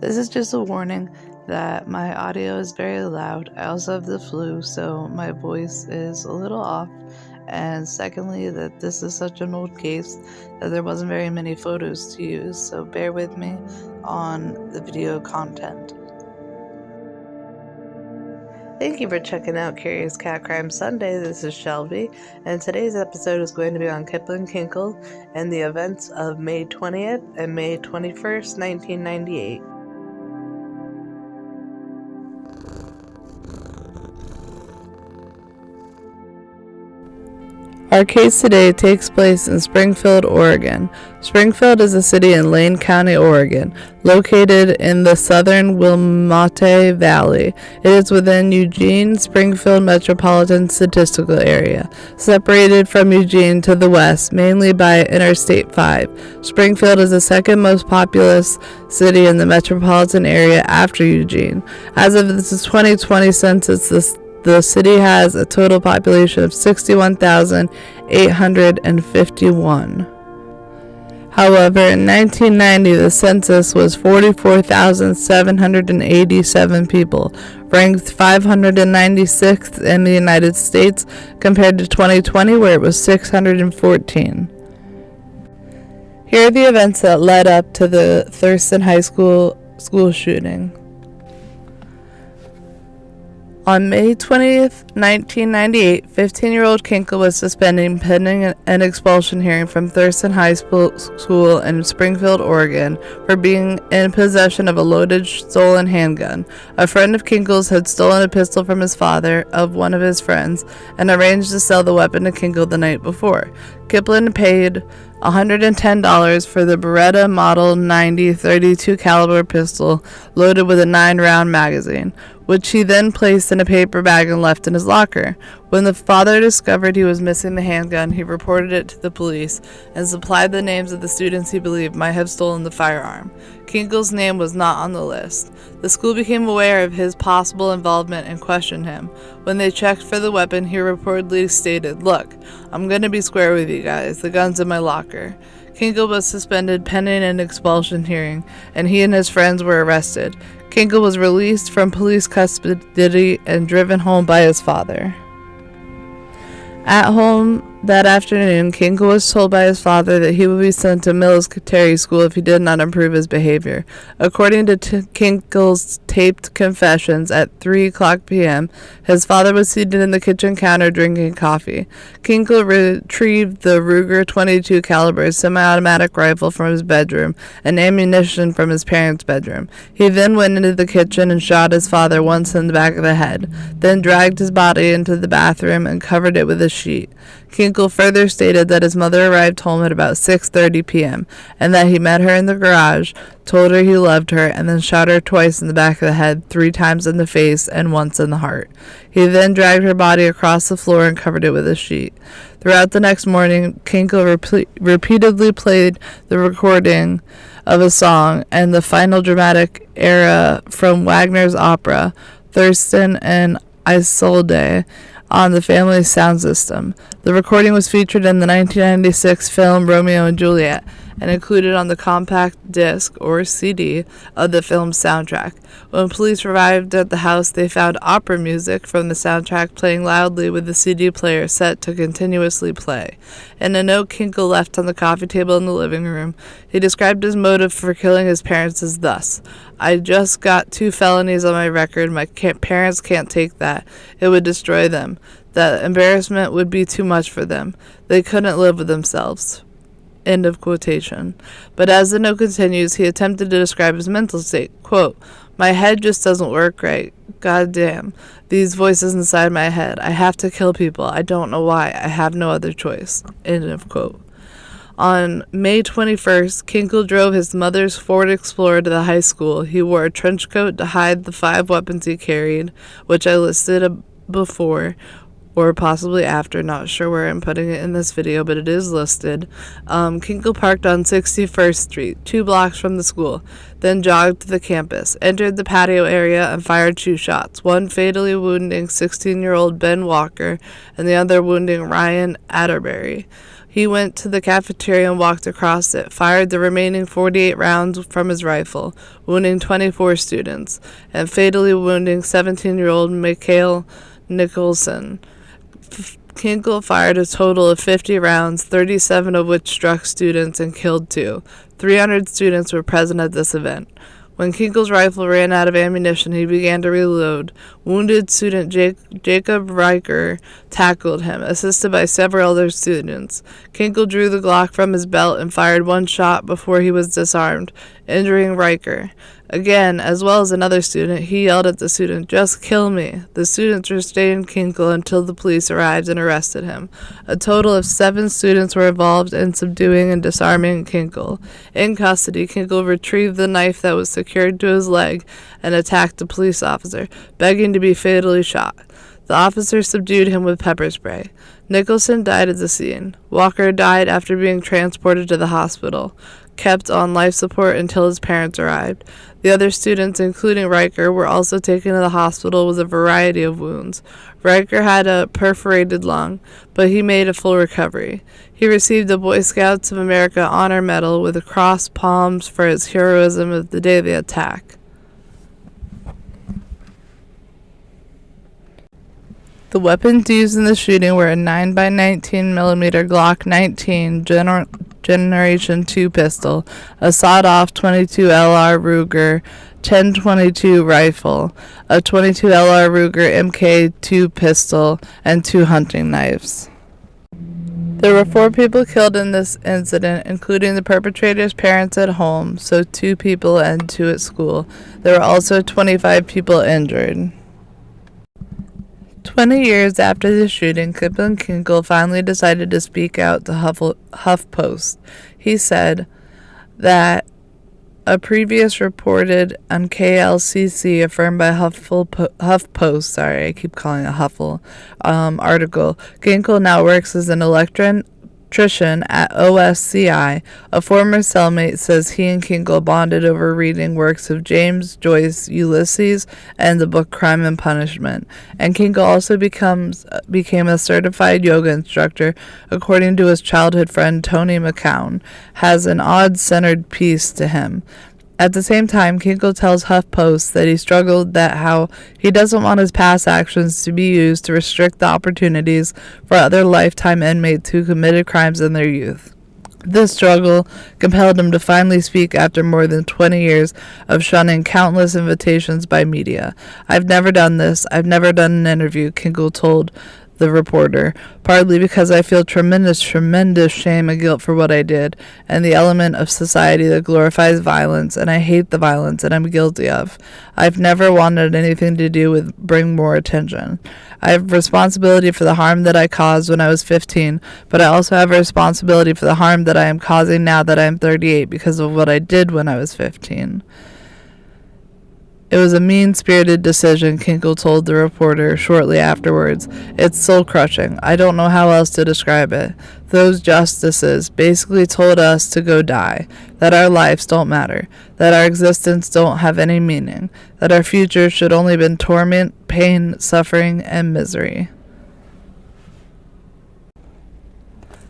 This is just a warning that my audio is very loud. I also have the flu, so my voice is a little off. And secondly, that this is such an old case that there wasn't very many photos to use, so bear with me on the video content. Thank you for checking out Curious Cat Crime Sunday. This is Shelby, and today's episode is going to be on Kipland Kinkel and the events of May 20th and May 21st, 1998. Our case today takes place in Springfield, Oregon. Springfield is a city in Lane County, Oregon, located in the southern Willamette Valley. It is within Eugene, Springfield Metropolitan Statistical Area, separated from Eugene to the west, mainly by Interstate 5. Springfield is the second most populous city in the metropolitan area after Eugene. As of the 2020 census, the city has a total population of 61,851. However, in 1990, the census was 44,787 people, ranked 596th in the United States, compared to 2020, where it was 614. Here are the events that led up to the Thurston High School shooting. On May 20th, 1998, 15-year-old Kinkel was suspended pending an expulsion hearing from Thurston High School in Springfield, Oregon, for being in possession of a loaded stolen handgun. A friend of Kinkel's had stolen a pistol from his father, of one of his friends, and arranged to sell the weapon to Kinkel the night before. Kipland paid $110 for the Beretta Model 90 .32 caliber pistol loaded with a 9-round magazine, which he then placed in a paper bag and left in his locker. When the father discovered he was missing the handgun, he reported it to the police and supplied the names of the students he believed might have stolen the firearm. Kinkel's name was not on the list. The school became aware of his possible involvement and questioned him. When they checked for the weapon, he reportedly stated, "Look, I'm going to be square with you guys. The gun's in my locker." Kinkel was suspended pending an expulsion hearing, and he and his friends were arrested. Kinkel was released from police custody and driven home by his father. At home that afternoon, Kinkel was told by his father that he would be sent to military school if he did not improve his behavior. According to Kinkel's taped confessions, at 3:00 p.m., his father was seated in the kitchen counter drinking coffee. Kinkel retrieved the Ruger .22 caliber semi-automatic rifle from his bedroom and ammunition from his parents' bedroom. He then went into the kitchen and shot his father once in the back of the head, then dragged his body into the bathroom and covered it with a sheet. Kinkel further stated that his mother arrived home at about 6:30 p.m. and that he met her in the garage, told her he loved her, and then shot her twice in the back of the head, 3 times in the face, and once in the heart. He then dragged her body across the floor and covered it with a sheet. Throughout the next morning, Kinkel repeatedly played the recording of a song and the final dramatic aria from Wagner's opera, Thurston and Isolde, on the family's sound system. The recording was featured in the 1996 film Romeo and Juliet and included on the compact disc, or CD, of the film's soundtrack. When police arrived at the house, they found opera music from the soundtrack playing loudly with the CD player set to continuously play. In a note Kinkel left on the coffee table in the living room, he described his motive for killing his parents as thus: "I just got 2 felonies on my record. My parents can't take that. It would destroy them. The embarrassment would be too much for them. They couldn't live with themselves." End of quotation. But as the note continues, he attempted to describe his mental state. Quote, "My head just doesn't work right. God damn. These voices inside my head. I have to kill people. I don't know why. I have no other choice." End of quote. On May 21st, Kinkel drove his mother's Ford Explorer to the high school. He wore a trench coat to hide the 5 weapons he carried, which I listed before, or possibly after, not sure where I'm putting it in this video, but it is listed. Kinkel parked on 61st Street, 2 blocks from the school, then jogged to the campus, entered the patio area, and fired 2 shots, one fatally wounding 16-year-old Ben Walker and the other wounding Ryan Atterbury. He went to the cafeteria and walked across it, fired the remaining 48 rounds from his rifle, wounding 24 students, and fatally wounding 17-year-old Mikhail Nicholson. Kinkel fired a total of 50 rounds, 37 of which struck students and killed 2. 300 students were present at this event. When Kinkel's rifle ran out of ammunition, he began to reload. Wounded student Jacob Riker tackled him, assisted by several other students. Kinkel drew the Glock from his belt and fired one shot before he was disarmed, injuring Riker. Again, as well as another student, he yelled at the student, "Just kill me." The students restrained Kinkel until the police arrived and arrested him. A total of 7 students were involved in subduing and disarming Kinkel. In custody, Kinkel retrieved the knife that was secured to his leg and attacked a police officer, begging to be fatally shot. The officer subdued him with pepper spray. Nicholson died at the scene. Walker died after being transported to the hospital, kept on life support until his parents arrived. The other students, including Riker, were also taken to the hospital with a variety of wounds. Riker had a perforated lung, but he made a full recovery. He received the Boy Scouts of America Honor Medal with crossed palms for his heroism of the day of the attack. The weapons used in the shooting were a 9x19mm Glock 19 Generation 2 pistol, a sawed-off 22 LR Ruger 1022 rifle, a 22 LR Ruger MK2 pistol, and 2 hunting knives. There were 4 people killed in this incident, including the perpetrator's parents at home, so 2 people and 2 at school. There were also 25 people injured. 20 years after the shooting, Kipland Kinkel finally decided to speak out to HuffPost. He said that a previous reported on KLCC affirmed by HuffPost, article, Kinkel now works as an electrician at OSCI. A former cellmate says he and Kinkel bonded over reading works of James Joyce, Ulysses, and the book Crime and Punishment. And Kinkel also became a certified yoga instructor, according to his childhood friend Tony McCown, has an odd-centered piece to him. At the same time, Kinkel tells HuffPost that he struggled that how he doesn't want his past actions to be used to restrict the opportunities for other lifetime inmates who committed crimes in their youth. This struggle compelled him to finally speak after more than 20 years of shunning countless invitations by media. "I've never done this. I've never done an interview," Kinkel told the reporter, "partly because I feel tremendous shame and guilt for what I did, and the element of society that glorifies violence, and I hate the violence that I'm guilty of. I've never wanted anything to do with bring more attention. I have responsibility for the harm that I caused when I was 15, but I also have a responsibility for the harm that I am causing now that I am 38 because of what I did when I was 15. It was a mean-spirited decision," Kinkel told the reporter shortly afterwards. "It's soul-crushing. I don't know how else to describe it. Those justices basically told us to go die, that our lives don't matter, that our existence don't have any meaning, that our future should only been torment, pain, suffering, and misery."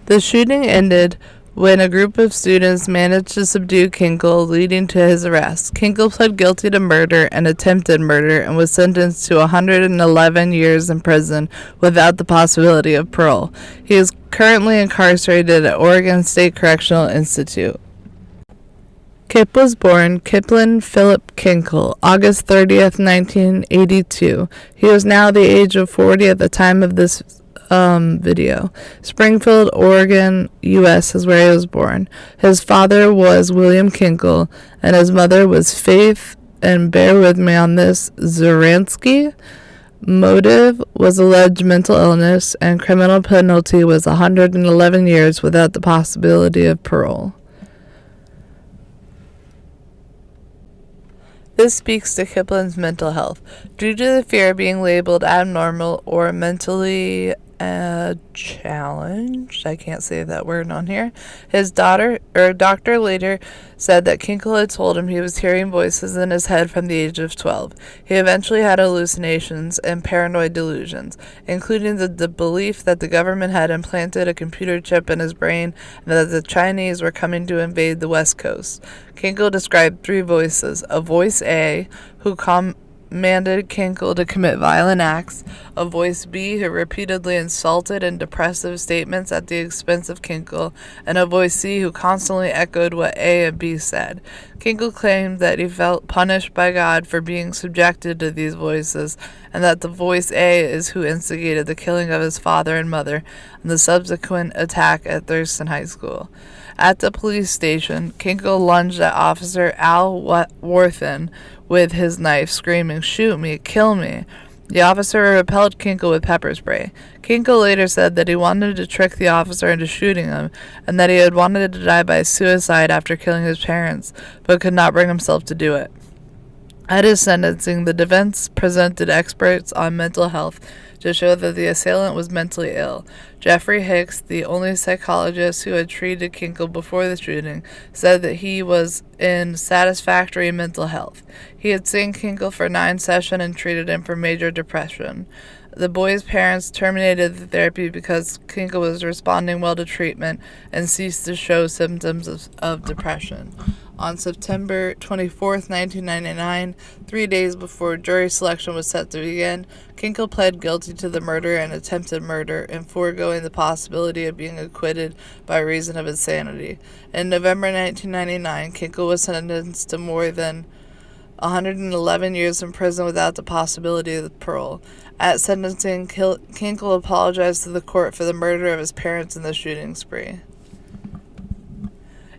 The shooting ended when a group of students managed to subdue Kinkel, leading to his arrest. Kinkel pled guilty to murder and attempted murder and was sentenced to 111 years in prison without the possibility of parole. He is currently incarcerated at Oregon State Correctional Institute. Kip was born Kipland Philip Kinkel, August 30th, 1982. He was now the age of 40 at the time of this video. Springfield, Oregon, U.S. is where he was born. His father was William Kinkel, and his mother was Faith, and bear with me on this, Zuransky. Motive was alleged mental illness, and criminal penalty was 111 years without the possibility of parole. This speaks to Kipland's mental health. Due to the fear of being labeled abnormal or mentally challenged. I can't say that word on here. His doctor later said that Kinkel had told him he was hearing voices in his head from the age of 12. He eventually had hallucinations and paranoid delusions, including the belief that the government had implanted a computer chip in his brain and that the Chinese were coming to invade the West Coast. Kinkel described three voices: a voice A, who commanded Kinkel to commit violent acts; a voice B, who repeatedly insulted and depressive statements at the expense of Kinkel; and a voice C, who constantly echoed what A and B said. Kinkel claimed that he felt punished by God for being subjected to these voices, and that the voice A is who instigated the killing of his father and mother and the subsequent attack at Thurston High School. At the police station, Kinkel lunged at Officer Al Worthen with his knife, screaming, "Shoot me! Kill me!" The officer repelled Kinkel with pepper spray. Kinkel later said that he wanted to trick the officer into shooting him, and that he had wanted to die by suicide after killing his parents, but could not bring himself to do it. At his sentencing, the defense presented experts on mental health to show that the assailant was mentally ill. Jeffrey Hicks, the only psychologist who had treated Kinkel before the shooting, said that he was in satisfactory mental health. He had seen Kinkel for 9 sessions and treated him for major depression. The boy's parents terminated the therapy because Kinkel was responding well to treatment and ceased to show symptoms of depression. On September 24, 1999, 3 days before jury selection was set to begin, Kinkel pled guilty to the murder and attempted murder, and foregoing the possibility of being acquitted by reason of insanity. In November 1999, Kinkel was sentenced to more than 111 years in prison without the possibility of parole. At sentencing, Kinkel apologized to the court for the murder of his parents in the shooting spree.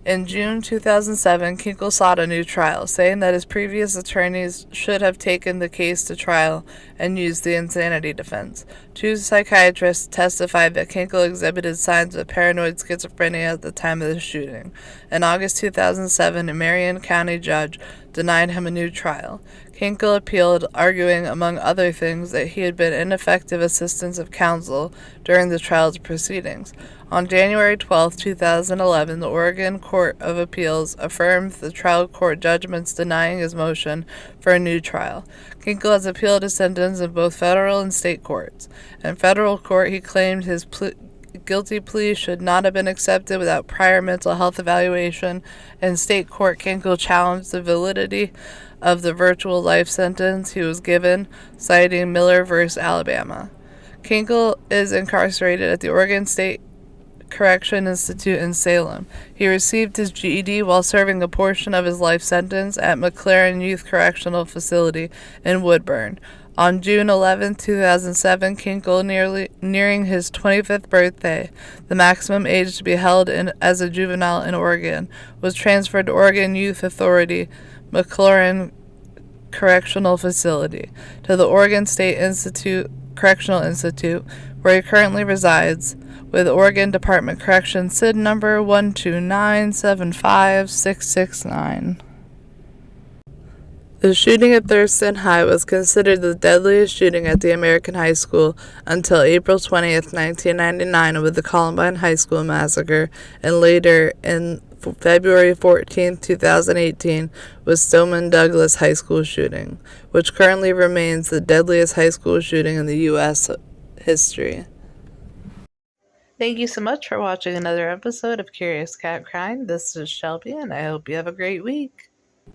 In June 2007, Kinkel sought a new trial, saying that his previous attorneys should have taken the case to trial and used the insanity defense. 2 psychiatrists testified that Kinkel exhibited signs of paranoid schizophrenia at the time of the shooting. In August 2007, a Marion County judge denied him a new trial. Kinkel appealed, arguing, among other things, that he had been ineffective assistance of counsel during the trial's proceedings. On January 12, 2011, the Oregon Court of Appeals affirmed the trial court judgments denying his motion for a new trial. Kinkel has appealed his sentence in both federal and state courts. In federal court, he claimed his guilty plea should not have been accepted without prior mental health evaluation. In state court, Kinkel challenged the validity of the virtual life sentence he was given, citing Miller v. Alabama. Kinkel is incarcerated at the Oregon State Correctional Institution in Salem. He received his GED while serving a portion of his life sentence at McLaren Youth Correctional Facility in Woodburn. On June 11, 2007, Kinkel, nearing his 25th birthday, the maximum age to be held as a juvenile in Oregon, was transferred to Oregon Youth Authority, McLaren Correctional Facility, to the Oregon State Correctional Institute, where he currently resides, with Oregon Department Corrections SID number 129756669. The shooting at Thurston High was considered the deadliest shooting at the American high school until April 20th, 1999, with the Columbine High School massacre, and later in February 14, 2018, with Stoneman Douglas High School shooting, which currently remains the deadliest high school shooting in the U.S. history. Thank you so much for watching another episode of Curious Cat Crime. This is Shelby, and I hope you have a great week.